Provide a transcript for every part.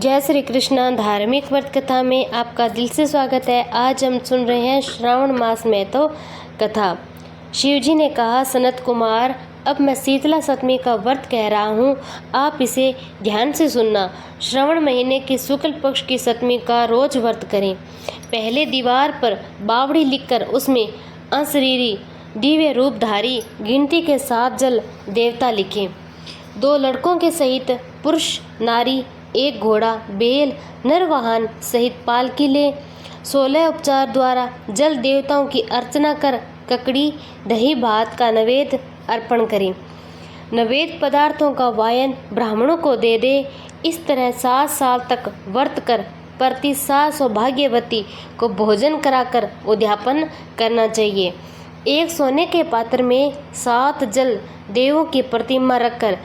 जय श्री कृष्ण। धार्मिक व्रत कथा में आपका दिल से स्वागत है। आज हम सुन रहे हैं श्रावण मास में तो कथा। शिवजी ने कहा, सनत कुमार, अब मैं शीतला सप्तमी का व्रत कह रहा हूँ, आप इसे ध्यान से सुनना। श्रावण महीने की शुक्ल पक्ष की सप्तमी का रोज व्रत करें। पहले दीवार पर बावड़ी लिखकर उसमें अशरीरी दिव्य रूपधारी गिनती के 7 जल देवता लिखें। 2 लड़कों के सहित पुरुष नारी, 1 घोड़ा, बैल, नरवाहन सहित पालकी ले। 16 उपचार द्वारा जल देवताओं की अर्चना कर ककड़ी दही भात का नैवेद्य अर्पण करें। नैवेद्य पदार्थों का वायन ब्राह्मणों को दे दे। इस तरह 7 साल तक व्रत कर प्रति 7 सौभाग्यवती को भोजन कराकर उद्यापन करना चाहिए। एक सोने के पात्र में 7 जल देवों की प्रतिमा रखकर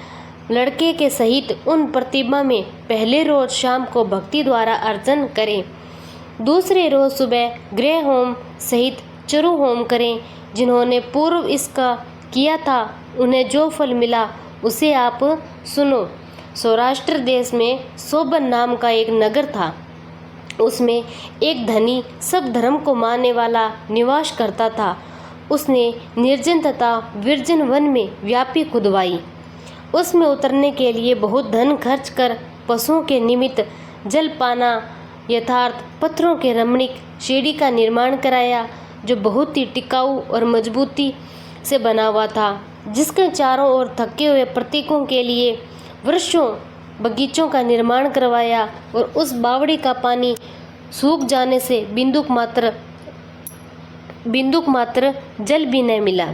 लड़के के सहित उन प्रतिमा में पहले रोज शाम को भक्ति द्वारा अर्चन करें। दूसरे रोज सुबह गृह होम सहित चरु होम करें। जिन्होंने पूर्व इसका किया था उन्हें जो फल मिला उसे आप सुनो। सौराष्ट्र देश में सोबन नाम का एक नगर था। उसमें एक धनी सब धर्म को मानने वाला निवास करता था। उसने निर्जन तथा विरजन वन में व्यापी खुदवाई। उसमें उतरने के लिए बहुत धन खर्च कर पशुओं के निमित्त जलपाना यथार्थ पत्थरों के रमणीक सीढ़ी का निर्माण कराया, जो बहुत ही टिकाऊ और मजबूती से बना हुआ था, जिसके चारों ओर थके हुए प्रतीकों के लिए वृक्षों बगीचों का निर्माण करवाया। और उस बावड़ी का पानी सूख जाने से बिंदुक मात्र जल भी न मिला।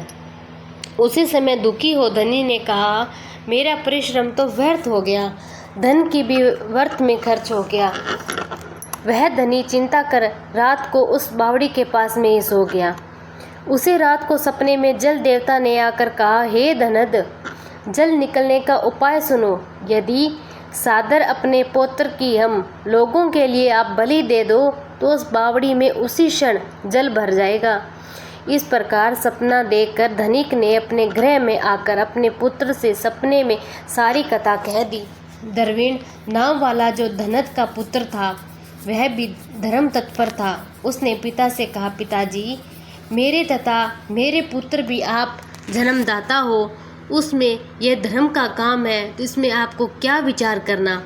उसी समय दुखी हो धनी ने कहा, मेरा परिश्रम तो व्यर्थ हो गया, धन की भी व्यर्थ में खर्च हो गया। वह धनी चिंता कर रात को उस बावड़ी के पास में ही सो गया। उसी रात को सपने में जल देवता ने आकर कहा, हे धनद, जल निकलने का उपाय सुनो। यदि सादर अपने पौत्र की हम लोगों के लिए आप बलि दे दो तो उस बावड़ी में उसी क्षण जल भर जाएगा। इस प्रकार सपना देखकर धनिक ने अपने गृह में आकर अपने पुत्र से सपने में सारी कथा कह दी। द्रविण नाम वाला जो धनद का पुत्र था वह भी धर्म तत्पर था। उसने पिता से कहा, पिताजी, मेरे तथा मेरे पुत्र भी आप जन्मदाता हो, उसमें यह धर्म का काम है तो इसमें आपको क्या विचार करना,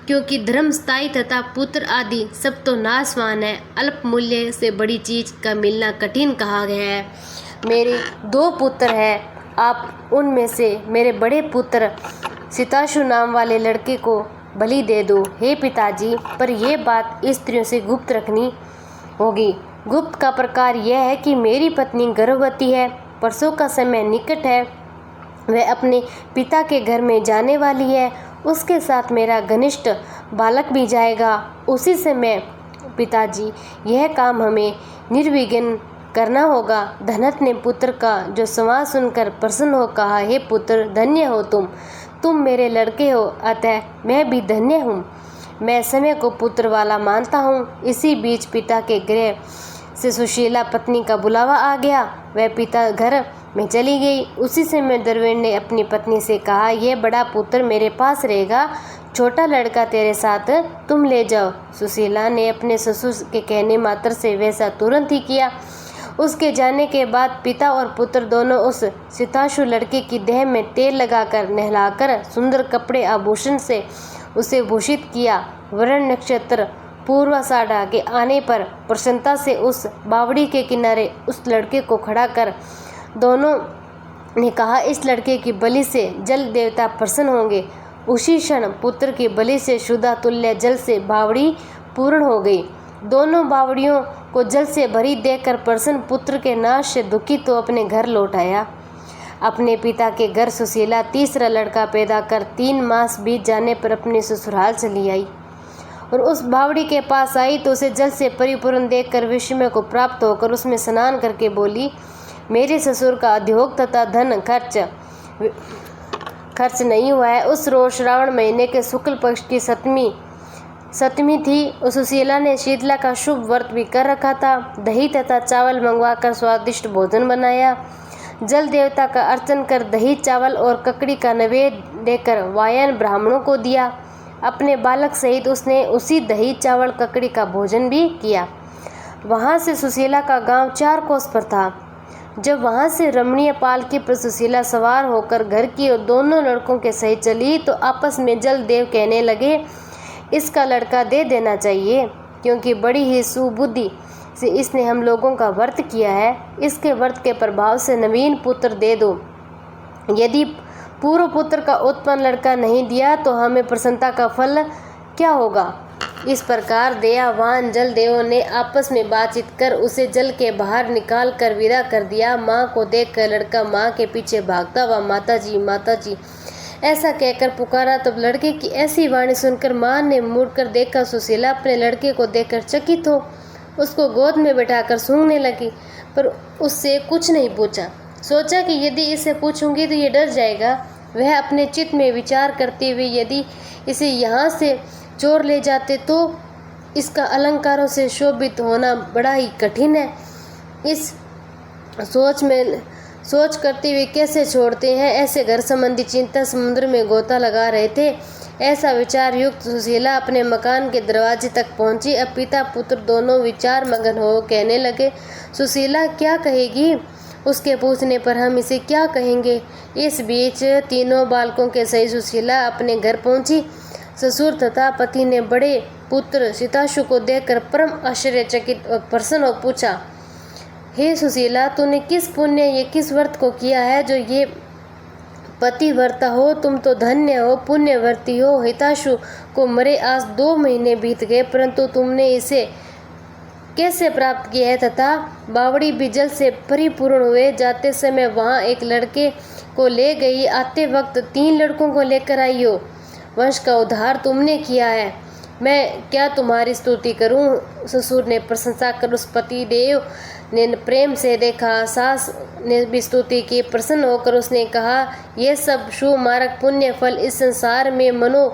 क्योंकि धर्म स्थायी तथा पुत्र आदि सब तो नाशवान है। अल्प मूल्य से बड़ी चीज का मिलना कठिन कहा गया है। मेरे 2 पुत्र हैं, आप उनमें से मेरे बड़े पुत्र सिताशु नाम वाले लड़के को बलि दे दो। हे पिताजी, पर यह बात स्त्रियों से गुप्त रखनी होगी। गुप्त का प्रकार यह है कि मेरी पत्नी गर्भवती है, परसों का समय निकट है, वह अपने पिता के घर में जाने वाली है, उसके साथ मेरा घनिष्ठ बालक भी जाएगा। उसी समय पिताजी, यह काम हमें निर्विघ्न करना होगा। धनत ने पुत्र का जो संवाद सुनकर प्रसन्न हो कहा, हे पुत्र, धन्य हो तुम मेरे लड़के हो, अतः मैं भी धन्य हूँ। मैं समय को पुत्र वाला मानता हूँ। इसी बीच पिता के गृह से सुशीला पत्नी का बुलावा आ गया। वह पिता घर में चली गई। उसी समय द्रविड़ ने अपनी पत्नी से कहा, यह बड़ा पुत्र मेरे पास रहेगा, छोटा लड़का तेरे साथ तुम ले जाओ। सुशीला ने अपने ससुर के कहने मात्र से वैसा तुरंत ही किया। उसके जाने के बाद पिता और पुत्र दोनों उस सिताशु लड़के की देह में तेल लगाकर नहलाकर सुंदर कपड़े आभूषण से उसे भूषित किया। वर्ण नक्षत्र पूर्वाषाढ़ के आने पर प्रसन्नता से उस बावड़ी के किनारे उस लड़के को खड़ा कर दोनों ने कहा, इस लड़के की बलि से जल देवता प्रसन्न होंगे। उसी क्षण पुत्र की बलि से शुद्धा तुल्य जल से बावड़ी पूर्ण हो गई। दोनों बावड़ियों को जल से भरी देखकर प्रसन्न पुत्र के नाश से दुखी तो अपने घर लौट आया। अपने पिता के घर सुशीला तीसरा लड़का पैदा कर 3 मास बीत जाने पर अपने ससुराल चली आई और उस बावड़ी के पास आई तो उसे जल से परिपूर्ण देखकर विस्मय को प्राप्त होकर उसमें स्नान करके बोली, मेरे ससुर का उद्योग तथा धन खर्च नहीं हुआ है। उस रोज श्रावण महीने के शुक्ल पक्ष की सप्तमी थी। उस सुशीला ने शीतला का शुभ व्रत भी कर रखा था। दही तथा चावल मंगवाकर स्वादिष्ट भोजन बनाया। जल देवता का अर्चन कर दही चावल और ककड़ी का नैवेद्य देकर वायन ब्राह्मणों को दिया। अपने बालक सहित उसने उसी दही चावल ककड़ी का भोजन भी किया। वहाँ से सुशीला का गांव 4 कोस पर था। जब वहाँ से रमणीय पालकी पर सुशीला सवार होकर घर की और दोनों लड़कों के सहित चली तो आपस में जलदेव कहने लगे, इसका लड़का दे देना चाहिए, क्योंकि बड़ी ही सुबुद्धि से इसने हम लोगों का व्रत किया है। इसके व्रत के प्रभाव से नवीन पुत्र दे दो। यदि पूर्व पुत्र का उत्पन्न लड़का नहीं दिया तो हमें प्रसन्नता का फल क्या होगा। इस प्रकार दयावान जलदेवों ने आपस में बातचीत कर उसे जल के बाहर निकाल कर विदा कर दिया। माँ को देखकर लड़का माँ के पीछे भागता हुआ माता जी ऐसा कहकर पुकारा। तब लड़के की ऐसी वाणी सुनकर माँ ने मुड़कर देखा। सुशीला अपने लड़के को देखकर चकित हो उसको गोद में बैठाकर सूंघने लगी, पर उससे कुछ नहीं पूछा। सोचा कि यदि इसे पूछूंगी तो ये डर जाएगा। वह अपने चित्त में विचार करते हुए यदि इसे यहाँ से चोर ले जाते तो इसका अलंकारों से शोभित होना बड़ा ही कठिन है। इस सोच करते हुए कैसे छोड़ते हैं। ऐसे घर संबंधी चिंता समुद्र में गोता लगा रहे थे। ऐसा विचार युक्त सुशीला अपने मकान के दरवाजे तक पहुंची। अब पिता पुत्र दोनों विचार मगन हो कहने लगे, सुशीला क्या कहेगी। उसके पूछने पर हम इसे क्या कहेंगे। इस बीच तीनों बालकों के सही सुशीला अपने घर पहुंची। ससुर तथा पति ने बड़े पुत्र सीताशु को देखकर परम आश्चर्यचकित और प्रसन्न हो पूछा, हे सुशीला, तूने किस पुण्य ये किस व्रत को किया है जो ये पतिव्रता हो। तुम तो धन्य हो, पुण्यवर्ती हो। हिताशु को मरे आज 2 महीने बीत गए, परंतु तुमने इसे कैसे प्राप्त किया है तथा बावड़ी भी जल से परिपूर्ण हुए। जाते समय वहाँ एक लड़के को ले गई, आते वक्त 3 लड़कों को लेकर आई हो। वंश का उद्धार तुमने किया है, मैं क्या तुम्हारी स्तुति करूं। ससुर ने प्रशंसा कर उस पति देव ने प्रेम से देखा। सास ने भी स्तुति की। प्रसन्न होकर उसने कहा, यह सब शुभ मार्ग पुण्य फल इस संसार में मनो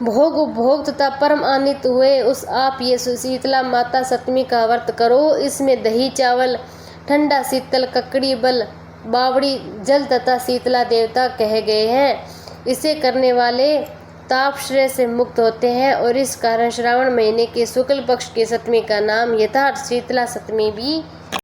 भोग उपभोग तथा परम आनंदित हुए। उस आप ये शीतला माता सप्तमी का व्रत करो। इसमें दही चावल, ठंडा शीतल ककड़ी, बल बावड़ी जल तथा शीतला देवता कहे गए हैं। इसे करने वाले तापश्रय से मुक्त होते हैं और इस कारण श्रावण महीने के शुक्ल पक्ष की सप्तमी का नाम यथार्थ शीतला सप्तमी भी